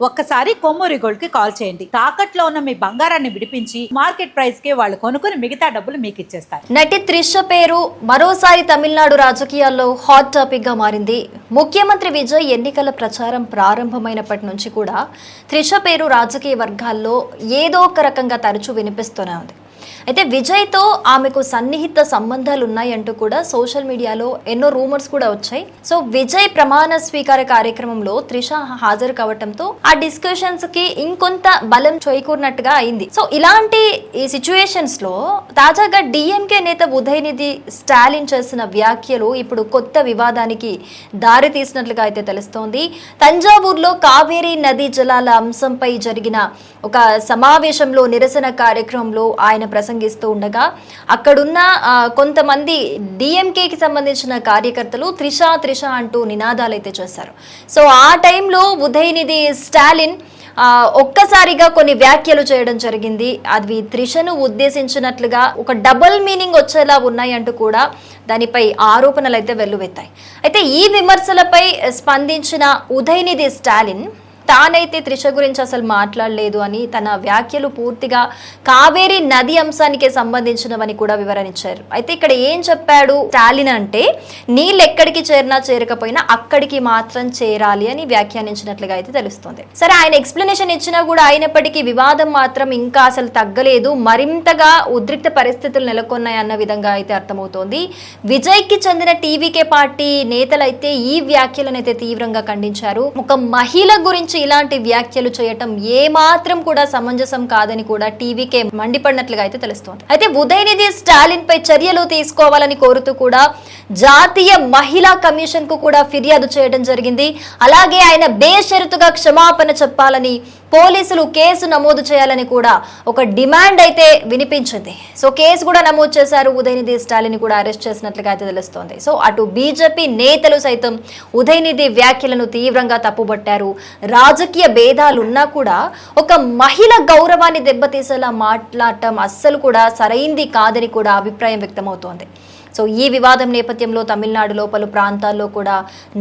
ఒక్కసారి కొమ్మూరి గోల్డ్ కి కాల్ చేయండి. తాకట్లో ఉన్న మీ బంగారాన్ని విడిపించి మార్కెట్ ప్రైస్ కి వాళ్ళు కొనుక్కుని మిగతా డబ్బులు మీకు ఇచ్చేస్తారు. నటి త్రిష పేరు మరోసారి తమిళనాడు రాజకీయాల్లో హాట్ టాపిక్ గా మారింది. ముఖ్యమంత్రి విజయ్ ఎన్నికల ప్రచారం ప్రారంభమైనప్పటి నుంచి కూడా త్రిష పేరు రాజకీయ వర్గాల్లో ఏదో ఒక రకంగా తరచూ వినిపిస్తూనే ఉంది. అయితే విజయ్తో ఆమెకు సన్నిహిత సంబంధాలు ఉన్నాయంటూ కూడా సోషల్ మీడియాలో ఎన్నో రూమర్స్ కూడా వచ్చాయి. సో విజయ్ ప్రమాణ స్వీకార కార్యక్రమంలో త్రిష హాజరు కావడంతో ఆ డిస్కషన్స్ కి ఇంకొంత బలం చేకూరినట్టుగా అయింది. సో ఇలాంటి ఈ సిచ్యువేషన్స్ లో తాజాగా డిఎంకే నేత ఉదయనిధి స్టాలిన్ చేసిన వ్యాఖ్యలు ఇప్పుడు కొత్త వివాదానికి దారి తీసినట్లుగా అయితే తెలుస్తోంది. తంజావూరులో కావేరీ నదీ జలాల అంశంపై జరిగిన ఒక సమావేశంలో నిరసన కార్యక్రమంలో ఆయన ప్రసంగిస్తూ ఉండగా అక్కడున్న కొంతమంది డిఎంకేకి సంబంధించిన కార్యకర్తలు త్రిష అంటూ నినాదాలు అయితే చేశారు. సో ఆ టైంలో ఉదయనిధి స్టాలిన్ ఒక్కసారిగా కొన్ని వ్యాఖ్యలు చేయడం జరిగింది. అవి త్రిషను ఉద్దేశించినట్లుగా ఒక డబుల్ మీనింగ్ వచ్చేలా ఉన్నాయంటూ కూడా దానిపై ఆరోపణలు అయితే వెల్లువెత్తాయి. అయితే ఈ విమర్శలపై స్పందించిన ఉదయనిధి స్టాలిన్ తానైతే త్రిష గురించి అసలు మాట్లాడలేదు అని, తన వ్యాఖ్యలు పూర్తిగా కావేరీ నది అంశానికే సంబంధించినవని కూడా వివరణ ఇచ్చారు. అయితే ఇక్కడ ఏం చెప్పాడు స్టాలిన్ అంటే, నీళ్ళు ఎక్కడికి చేరినా చేరకపోయినా అక్కడికి మాత్రం చేరాలి అని వ్యాఖ్యానించినట్లుగా అయితే తెలుస్తుంది. సరే, ఆయన ఎక్స్ప్లెనేషన్ ఇచ్చినా కూడా అయినప్పటికీ వివాదం మాత్రం ఇంకా అసలు తగ్గలేదు, మరింతగా ఉద్రిక్త పరిస్థితులు నెలకొన్నాయన్న విధంగా అయితే అర్థమవుతోంది. విజయ్ కి చెందిన టీవీకే పార్టీ నేతలైతే ఈ వ్యాఖ్యలను అయితే తీవ్రంగా ఖండించారు. ఒక మహిళ గురించి ఇలాంటి వ్యాఖ్యలు చేయటం ఏమాత్రం కూడా సమంజసం కాదని కూడా టీవీకే మండిపడినట్లుగా అయితే తెలుస్తోంది. అయితే ఉదయనిధి స్టాలిన్ పై చర్యలు తీసుకోవాలని కోరుతూ కూడా జాతీయ మహిళా కమిషన్ కు కూడా ఫిర్యాదు చేయడం జరిగింది. అలాగే ఆయన బేషరతుగా క్షమాపణ చెప్పాలని, పోలీసులు కేసు నమోదు చేయాలని కూడా ఒక డిమాండ్ అయితే వినిపించింది. సో కేసు కూడా నమోదు చేశారు. ఉదయనిధి స్టాలిన్ కూడా అరెస్ట్ చేసినట్లుగా అయితే తెలుస్తోంది. సో అటు బీజేపీ నేతలు సైతం ఉదయనిధి వ్యాఖ్యలను తీవ్రంగా తప్పుబట్టారు. రాజకీయ భేదాలున్నా కూడా ఒక మహిళ గౌరవాన్ని దెబ్బతీసేలా మాట్లాడటం అస్సలు కూడా సరైంది కాదని కూడా అభిప్రాయం వ్యక్తమవుతోంది. సో ఈ వివాదం నేపథ్యంలో తమిళనాడులో పలు ప్రాంతాల్లో కూడా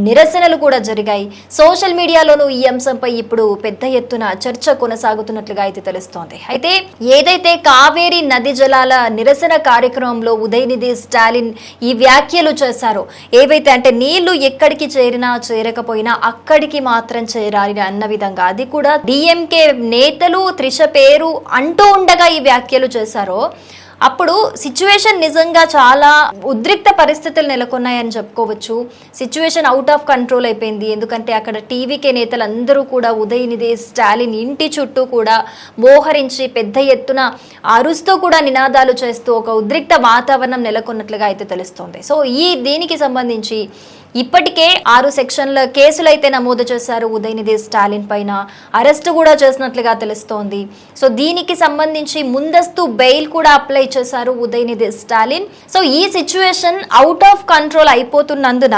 నిరసనలు కూడా జరిగాయి. సోషల్ మీడియాలోనూ ఈ అంశంపై ఇప్పుడు పెద్ద ఎత్తున చర్చ కొనసాగుతున్నట్లుగా అయితే తెలుస్తోంది. అయితే ఏదైతే కావేరీ నది జలాల నిరసన కార్యక్రమంలో ఉదయనిధి స్టాలిన్ ఈ వ్యాఖ్యలు చేశారో, ఏవైతే అంటే నీళ్లు ఎక్కడికి చేరినా చేరకపోయినా అక్కడికి మాత్రం చేరాలి అన్న విధంగా, అది కూడా డిఎంకే నేతలు త్రిష పేరు అంటూ ఉండగా ఈ వ్యాఖ్యలు చేశారో, అప్పుడు సిచ్యువేషన్ నిజంగా చాలా ఉద్రిక్త పరిస్థితులు నెలకొన్నాయని చెప్పుకోవచ్చు. సిచ్యువేషన్ అవుట్ ఆఫ్ కంట్రోల్ అయిపోయింది. ఎందుకంటే అక్కడ టీవీకే నేతలు అందరూ కూడా ఉదయనిధి స్టాలిన్ ఇంటి చుట్టూ కూడా మోహరించి పెద్ద ఎత్తున అరుస్తూ కూడా నినాదాలు చేస్తూ ఒక ఉద్రిక్త వాతావరణం నెలకొన్నట్లుగా అయితే తెలుస్తోంది. సో దీనికి సంబంధించి ఇప్పటికే 6 సెక్షన్ల కేసులు అయితే నమోదు చేశారు ఉదయనిధి స్టాలిన్ పైన. అరెస్ట్ కూడా చేసినట్లుగా తెలుస్తోంది. సో దీనికి సంబంధించి ముందస్తు బెయిల్ కూడా అప్లై చేశారు ఉదయనిధి స్టాలిన్. సో ఈ సిచ్యువేషన్ అవుట్ ఆఫ్ కంట్రోల్ అయిపోతున్నందున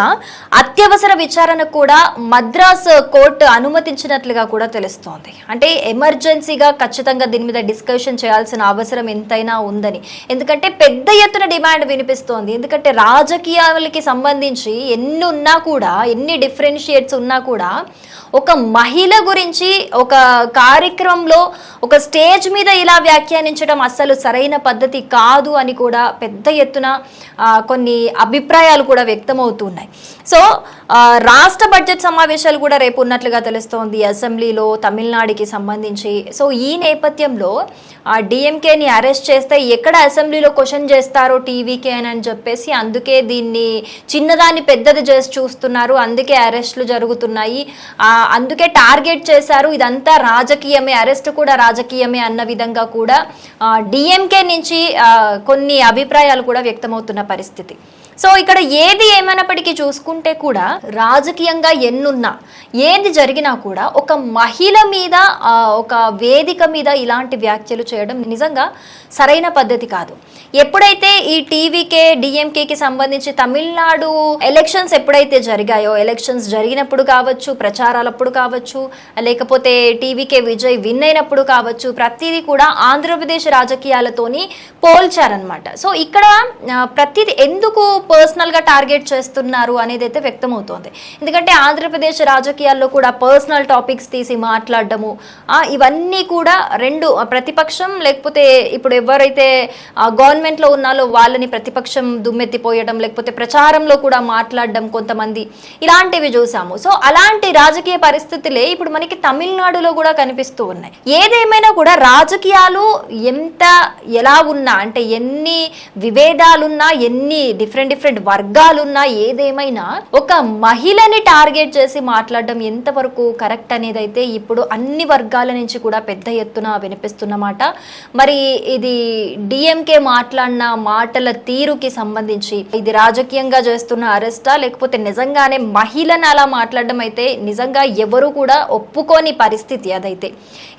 అత్యవసర విచారణ కూడా మద్రాస్ కోర్టు అనుమతించినట్లుగా కూడా తెలుస్తోంది. అంటే ఎమర్జెన్సీగా ఖచ్చితంగా దీని మీద డిస్కషన్ చేయాల్సిన అవసరం ఎంతైనా ఉందని. ఎందుకంటే పెద్ద ఎత్తున డిమాండ్ వినిపిస్తోంది. ఎందుకంటే రాజకీయాలకి సంబంధించి ఉన్నా కూడా, ఎన్ని డిఫరెన్షియేట్స్ ఉన్నా కూడా, ఒక మహిళ గురించి ఒక కార్యక్రమంలో ఒక స్టేజ్ మీద ఇలా వ్యాఖ్యానించడం అస్సలు సరైన పద్ధతి కాదు అని కూడా పెద్ద ఎత్తున కొన్ని అభిప్రాయాలు కూడా వ్యక్తమవుతున్నాయి. సో రాష్ట్ర బడ్జెట్ సమావేశాలు కూడా రేపు ఉన్నట్లుగా తెలుస్తోంది అసెంబ్లీలో తమిళనాడుకి సంబంధించి. సో ఈ నేపథ్యంలో డిఎంకేని అరెస్ట్ చేస్తే ఎక్కడ అసెంబ్లీలో క్వశ్చన్ చేస్తారో టీవీకే అని చెప్పేసి, అందుకే దీన్ని చిన్నదాన్ని పెద్దది చేసి చూస్తున్నారు, అందుకే అరెస్టులు జరుగుతున్నాయి, అందుకే టార్గెట్ చేశారు, ఇదంతా రాజకీయమే, అరెస్ట్ కూడా రాజకీయమే అన్న విధంగా కూడా డిఎంకే నుంచి కొన్ని అభిప్రాయాలు కూడా వ్యక్తమవుతున్న పరిస్థితి. సో ఇక్కడ ఏది ఏమైనప్పటికీ చూసుకుంటే కూడా రాజకీయంగా ఎన్నున్నా, ఏది జరిగినా కూడా ఒక మహిళ మీద ఒక వేదిక మీద ఇలాంటి వ్యాఖ్యలు చేయడం నిజంగా సరైన పద్ధతి కాదు. ఎప్పుడైతే ఈ టీవీకే డిఎంకేకి సంబంధించి తమిళనాడు ఎలక్షన్స్ ఎప్పుడైతే జరిగాయో, ఎలక్షన్స్ జరిగినప్పుడు కావచ్చు, ప్రచారాలప్పుడు కావచ్చు, లేకపోతే టీవీకే విజయ్ విన్ అయినప్పుడు కావచ్చు, ప్రతిదీ కూడా ఆంధ్రప్రదేశ్ రాజకీయాలతోని పోల్చారనమాట. సో ఇక్కడ ప్రతిదీ ఎందుకు పర్సనల్ గా టార్గెట్ చేస్తున్నారు అనేది అయితే వ్యక్తమవుతోంది. ఎందుకంటే ఆంధ్రప్రదేశ్ రాజకీయాల్లో కూడా పర్సనల్ టాపిక్స్ తీసి మాట్లాడడము, ఇవన్నీ కూడా రెండు ప్రతిపక్షం లేకపోతే ఇప్పుడు ఎవరైతే గవర్నమెంట్ లో ఉన్నారో వాళ్ళని ప్రతిపక్షం దుమ్మెత్తిపోయడం, లేకపోతే ప్రచారంలో కూడా మాట్లాడడం కొంతమంది, ఇలాంటివి చూసాము. సో అలాంటి రాజకీయ పరిస్థితులే ఇప్పుడు మనకి తమిళనాడులో కూడా కనిపిస్తూ ఉన్నాయి. ఏదేమైనా కూడా రాజకీయాలు ఎలా ఉన్నా, అంటే ఎన్ని విభేదాలున్నా, ఎన్ని డిఫరెంట్ వర్గాలున్నా, ఏదేమైనా ఒక మహిళని టార్గెట్ చేసి మాట్లాడడం ఎంతవరకు కరెక్ట్ అనేది అయితే ఇప్పుడు అన్ని వర్గాల నుంచి కూడా పెద్ద ఎత్తున వినిపిస్తున్నమాట. మరి ఇది డిఎంకే మాట్లాడిన మాటల తీరుకి సంబంధించి ఇది రాజకీయంగా చేస్తున్న అరెస్టా, లేకపోతే నిజంగానే మహిళను అలా మాట్లాడడం అయితే నిజంగా ఎవరు కూడా ఒప్పుకోని పరిస్థితి అదైతే.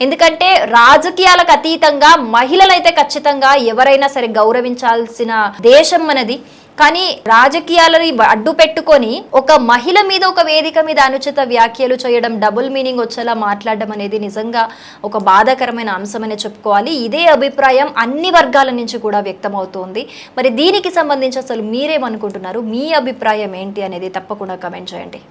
ఎందుకంటే రాజకీయాలకు అతీతంగా మహిళలైతే ఖచ్చితంగా ఎవరైనా సరే గౌరవించాల్సిన దేశం మనది. కానీ రాజకీయాలని అడ్డు పెట్టుకొని ఒక మహిళ మీద ఒక వేదిక మీద అనుచిత వ్యాఖ్యలు చేయడం, డబుల్ మీనింగ్ వచ్చేలా మాట్లాడడం అనేది నిజంగా ఒక బాధాకరమైన అంశమనే చెప్పుకోవాలి. ఇదే అభిప్రాయం అన్ని వర్గాల నుంచి కూడా వ్యక్తమవుతోంది. మరి దీనికి సంబంధించి అసలు మీరేమనుకుంటున్నారు, మీ అభిప్రాయం ఏంటి అనేది తప్పకుండా కమెంట్ చేయండి.